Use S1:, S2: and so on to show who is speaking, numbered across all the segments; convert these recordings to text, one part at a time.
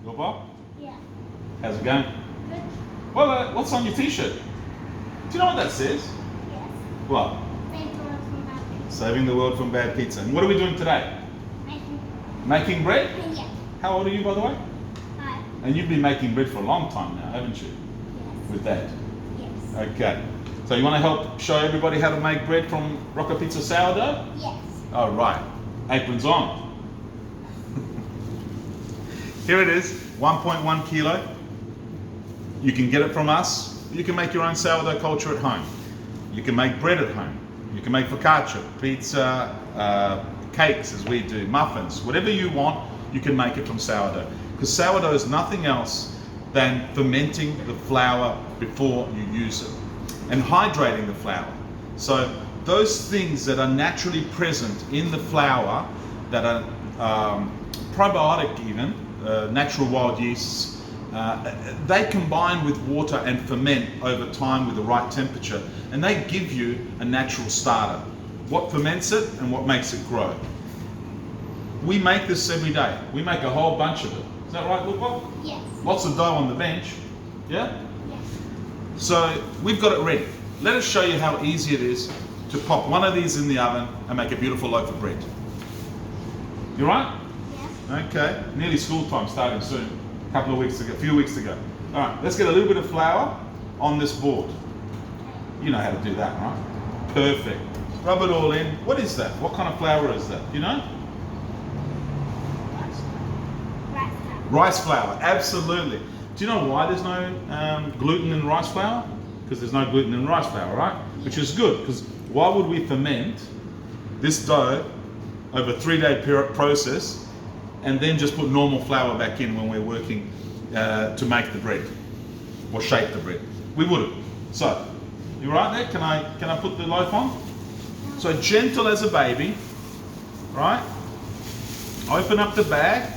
S1: Lupo?
S2: Yeah.
S1: How's it going?
S2: Good.
S1: Well, what's on your t-shirt? Do you know what that says?
S2: Yes.
S1: What?
S2: Thank God for that.
S1: Saving the world from bad pizza. And what are we doing today? Making bread?
S2: Yeah.
S1: How old are you, by the way?
S2: 5.
S1: And you've been making bread for a long time now, haven't you?
S2: Yes.
S1: With Dad?
S2: Yes.
S1: Okay. So you want to help show everybody how to make bread from Rocker Pizza sourdough?
S2: Yes.
S1: All right. Aprons on. Here it is, 1.1 kilo. You can get it from us. You can make your own sourdough culture at home. You can make bread at home. You can make focaccia, pizza, cakes as we do, muffins, whatever you want, you can make it from sourdough. Because sourdough is nothing else than fermenting the flour before you use it and hydrating the flour. So those things that are naturally present in the flour that are probiotic even, natural wild yeasts, they combine with water and ferment over time with the right temperature, and they give you a natural starter. What ferments it and what makes it grow. We make this every day. We make a whole bunch of it. Is that right, Lupo?
S2: Yes.
S1: Lots of dough on the bench. Yeah?
S2: Yes.
S1: So we've got it ready. Let us show you how easy it is to pop one of these in the oven and make a beautiful loaf of bread. You right?
S2: Yes.
S1: Okay. Nearly school time starting soon. A few weeks to go. All right, let's get a little bit of flour on this board. You know how to do that, right? Perfect. Rub it all in. What is that? What kind of flour is that? You know?
S2: Rice flour.
S1: Rice flour, absolutely. Do you know why there's no gluten in rice flour? Because there's no gluten in rice flour, right? Which is good, because why would we ferment this dough over a 3-day process and then just put normal flour back in when we're working to make the bread or shape the bread? We wouldn't. So, you right there? Can I put the loaf on? So gentle as a baby, right? Open up the bag.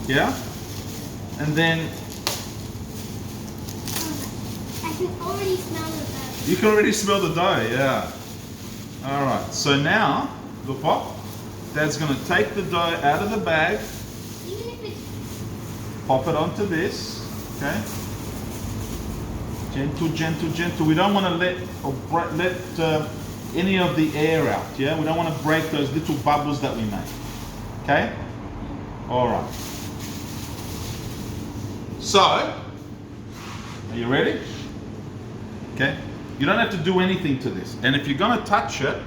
S1: Yeah? And then
S2: I can already smell the dough.
S1: you can already smell the dough, yeah. All right, so now, look up. Dad's gonna take the dough out of the bag,
S2: Even if it's
S1: pop it onto this, okay? Gentle, gentle, gentle. We don't wanna let any of the air out, yeah? We don't wanna break those little bubbles that we make, okay? All right. So, are you ready? Okay. You don't have to do anything to this. And if you're going to touch it,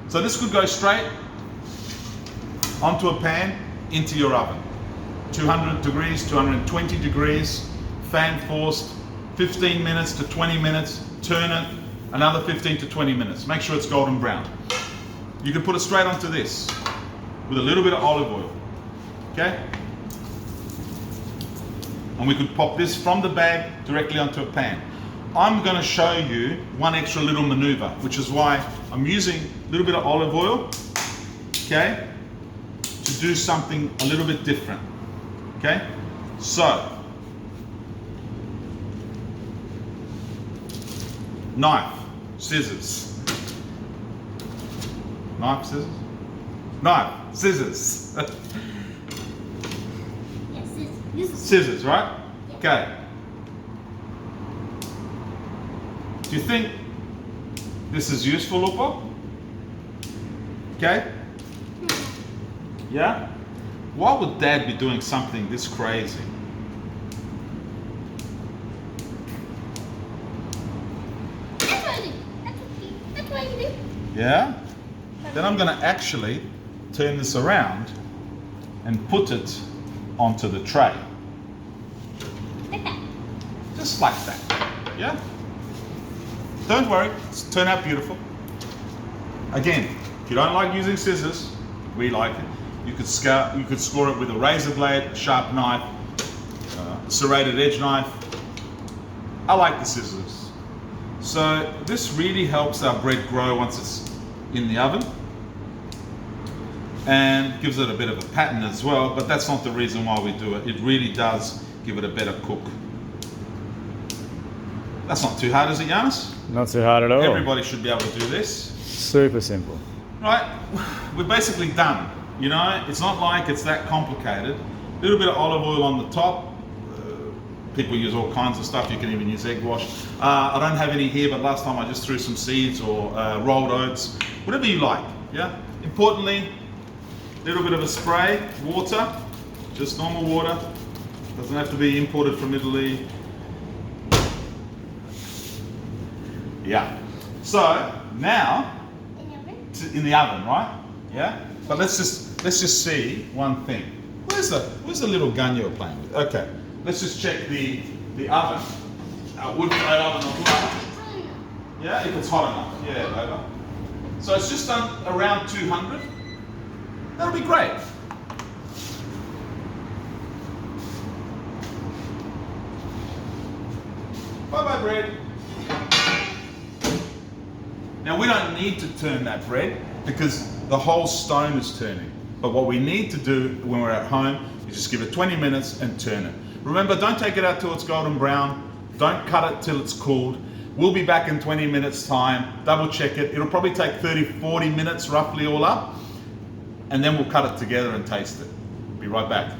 S1: so this could go straight onto a pan into your oven. 200 degrees, 220 degrees, fan forced, 15 minutes to 20 minutes, turn it, another 15 to 20 minutes. Make sure it's golden brown. You can put it straight onto this with a little bit of olive oil. Okay? And we could pop this from the bag directly onto a pan. I'm going to show you one extra little maneuver, which is why I'm using a little bit of olive oil, okay, to do something a little bit different, okay? So, knife, scissors. Knife, scissors? Knife, scissors.
S2: yes, this is
S1: Scissors, right? Okay. Do you think this is useful, Lupo? Okay? Yeah? Why would Dad be doing something this crazy?
S2: That's what you do.
S1: Yeah? Then I'm going to actually turn this around and put it onto the tray.
S2: Like that.
S1: Just like that. Yeah? Don't worry, it's turned out beautiful. Again, if you don't like using scissors, we like it. You could score it with a razor blade, a sharp knife, serrated edge knife. I like the scissors. So this really helps our bread grow once it's in the oven, and gives it a bit of a pattern as well, but that's not the reason why we do it. It really does give it a better cook. That's not too hard, is it, Giannis?
S3: Not too hard at all.
S1: Everybody should be able to do this.
S3: Super simple.
S1: Right, we're basically done. You know, it's not like it's that complicated. A little bit of olive oil on the top. People use all kinds of stuff. You can even use egg wash. I don't have any here, but last time I just threw some seeds or rolled oats, whatever you like. Yeah. Importantly, a little bit of a spray, water, just normal water. Doesn't have to be imported from Italy. Yeah. So now
S2: In the oven?
S1: in the oven, right? Yeah. But let's just see one thing. Where's the little gun you were playing with? Okay. Let's just check the oven. Wood fired oven or what? Yeah, if it's hot enough. Yeah, over. So it's just done around 200. That'll be great. Bye-bye, bread. Now we don't need to turn that bread because the whole stone is turning. But what we need to do when we're at home is just give it 20 minutes and turn it. Remember, don't take it out till it's golden brown. Don't cut it till it's cooled. We'll be back in 20 minutes time. Double check it. It'll probably take 30, 40 minutes roughly all up. And then we'll cut it together and taste it. Be right back.